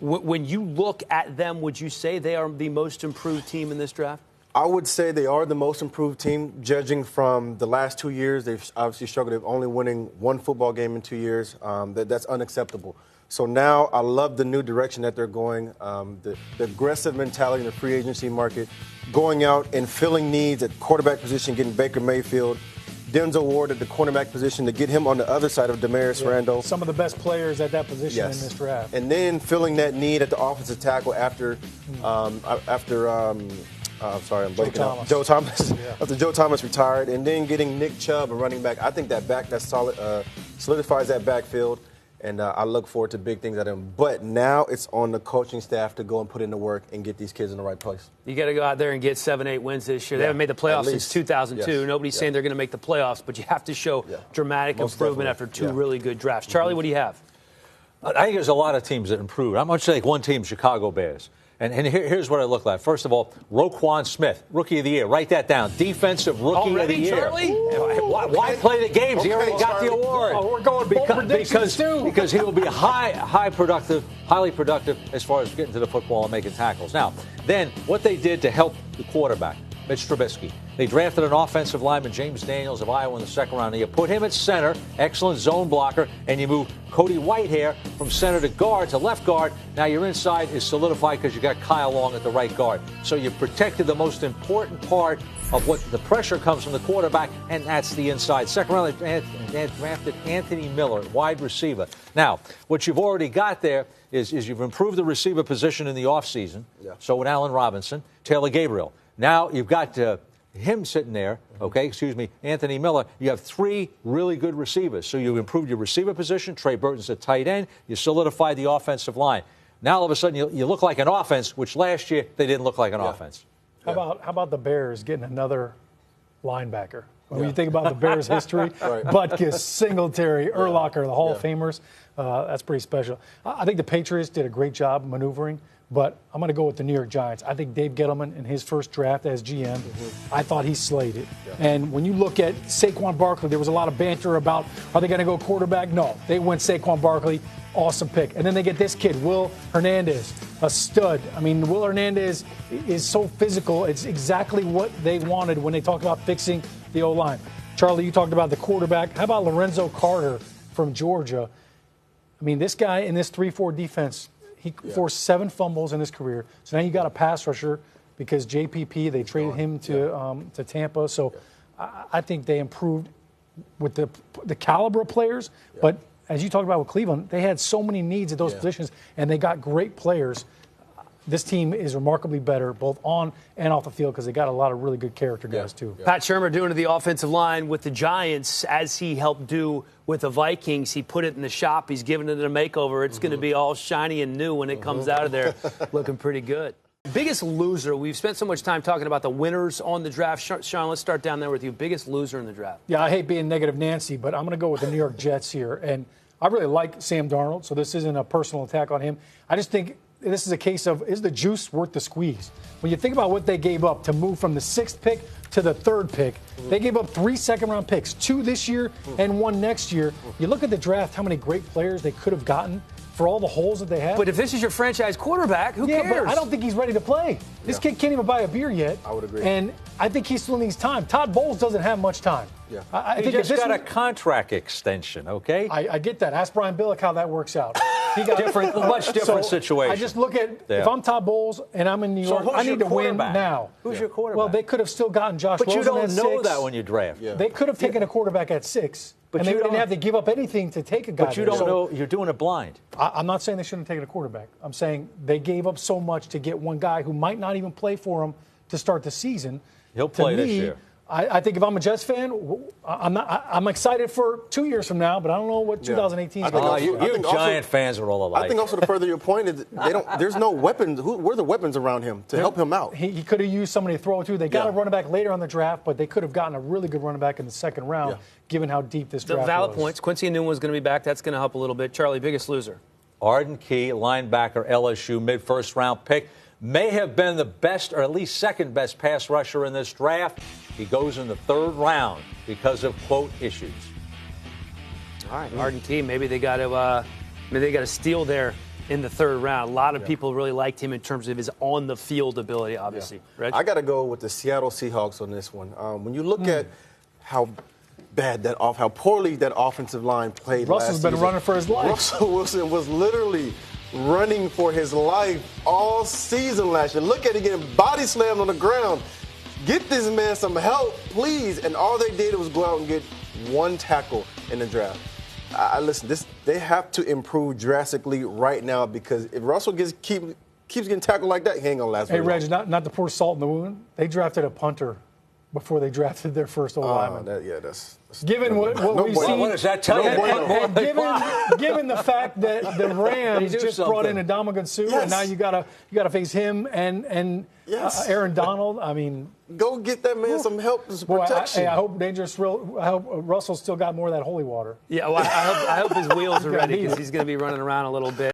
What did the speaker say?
When you look at them, would you say they are the most improved team in this draft? I would say they are the most improved team, judging from the last 2 years. They've obviously struggled with only winning one football game in 2 years. That's unacceptable. So now I love the new direction that they're going, the aggressive mentality in the free agency market, going out and filling needs at quarterback position, getting Baker Mayfield, Denzel Ward at the cornerback position to get him on the other side of Damaris Randall. Some of the best players at that position in this draft. And then filling that need at the offensive tackle after sorry, I'm blanking out. Joe Thomas. After Joe Thomas retired, and then getting Nick Chubb, a running back. I think that's solid, solidifies that backfield, and I look forward to big things out of him. But now it's on the coaching staff to go and put in the work and get these kids in the right place. You got to go out there and get 7-8 wins this year. They haven't made the playoffs since 2002. Yes. Nobody's saying they're going to make the playoffs, but you have to show dramatic improvement after two really good drafts. Charlie, what do you have? I think there's a lot of teams that improved. I'm going to take one team, Chicago Bears. And here's what I look like. First of all, Roquan Smith, Rookie of the Year. Write that down. Defensive Rookie of the Year. Charlie? Why play the games? He already got the award. We're going because he will be highly productive as far as getting to the football and making tackles. Now, then what they did to help the quarterback, Mitch Trubisky. They drafted an offensive lineman, James Daniels of Iowa, in the second round. And you put him at center, excellent zone blocker, and you move Cody Whitehair from center to guard to left guard. Now your inside is solidified because you got Kyle Long at the right guard. So you protected the most important part of what the pressure comes from the quarterback, and that's the inside. Second round, they drafted Anthony Miller, wide receiver. Now, what you've already got there is you've improved the receiver position in the offseason. Yeah. So with Allen Robinson, Taylor Gabriel. Now you've got him sitting there, Anthony Miller. You have three really good receivers. So you improved your receiver position. Trey Burton's at tight end. You solidified the offensive line. Now all of a sudden you look like an offense, which last year they didn't look like an offense. How about the Bears getting another linebacker? When you think about the Bears' history, Butkus, Singletary, Urlacher, the Hall of Famers, that's pretty special. I think the Patriots did a great job maneuvering. But I'm going to go with the New York Giants. I think Dave Gettleman in his first draft as GM, I thought he slayed it. Yeah. And when you look at Saquon Barkley, there was a lot of banter about, are they going to go quarterback? No, they went Saquon Barkley, awesome pick. And then they get this kid, Will Hernandez, a stud. I mean, Will Hernandez is so physical. It's exactly what they wanted when they talked about fixing the O-line. Charlie, you talked about the quarterback. How about Lorenzo Carter from Georgia? I mean, this guy in this 3-4 defense, he forced 7 fumbles in his career. So now you got a pass rusher because JPP, they traded him to Tampa. So I think they improved with the caliber of players. Yeah. But as you talked about with Cleveland, they had so many needs at those positions, and they got great players. This team is remarkably better, both on and off the field, because they got a lot of really good character guys, too. Yeah. Pat Shurmur doing to the offensive line with the Giants, as he helped do with the Vikings. He put it in the shop. He's giving it a makeover. It's going to be all shiny and new when it comes out of there, looking pretty good. Biggest loser. We've spent so much time talking about the winners on the draft. Sean, let's start down there with you. Biggest loser in the draft. Yeah, I hate being negative Nancy, but I'm going to go with the New York Jets here. And I really like Sam Darnold, so this isn't a personal attack on him. I just think this is a case of, is the juice worth the squeeze? When you think about what they gave up to move from the 6th pick to the 3rd pick, they gave up 3 second-round picks, 2 this year and 1 next year. You look at the draft, how many great players they could have gotten for all the holes that they have. But if this is your franchise quarterback, who cares? But I don't think he's ready to play. This kid can't even buy a beer yet. I would agree. And I think he still needs time. Todd Bowles doesn't have much time. Yeah. I think just got a contract extension, okay? I get that. Ask Brian Billick how that works out. He got much different situation. I just look at, if I'm Todd Bowles and I'm in New York, I need to win now. Who's your quarterback? Well, they could have still gotten Josh Rosen at 6. But you don't know that when you draft. Yeah. They could have taken a quarterback at 6. But they didn't have to give up anything to take a guy. But you don't know. You're doing it blind. I'm not saying they shouldn't have taken a quarterback. I'm saying they gave up so much to get one guy who might not even play for them to start the season. He'll play this year. I think if I'm a Jets fan, I'm excited for 2 years from now, but I don't know what 2018 is going to be. You Giant fans are all alike. I think also to further your point is there's no weapons. Where are the weapons around him to help him out? He could have used somebody to throw to. They got a running back later on the draft, but they could have gotten a really good running back in the 2nd round, given how deep this draft was. Valid points. Quincy Newman was going to be back. That's going to help a little bit. Charlie, biggest loser. Arden Key, linebacker, LSU, mid-first round pick. May have been the best or at least second best pass rusher in this draft. He goes in the 3rd round because of, quote, issues. All right, Arden Key, maybe they got to steal their in the third round. A lot of people really liked him in terms of his on-the-field ability, obviously. Yeah. I got to go with the Seattle Seahawks on this one. When you look at how poorly that offensive line played Russell's been running for his life. Russell Wilson was literally running for his life all season last year. Look at him getting body slammed on the ground. Get this man some help, please. And all they did was go out and get one tackle in the draft. Listen, they have to improve drastically right now, because if Russell keeps getting tackled like that, he ain't going to last very long. Hey, Reg, not to pour salt in the wound, they drafted a punter before they drafted their first O-lineman. That's given what we've seen. What does that tell you? And given the fact that the Rams just brought in Ndamukong Suh, and now you gotta face him and Aaron Donald. I mean, go get that man some help, some protection. I hope Russell's still got more of that holy water. Yeah, well, I hope his wheels are ready, because he's going to be running around a little bit.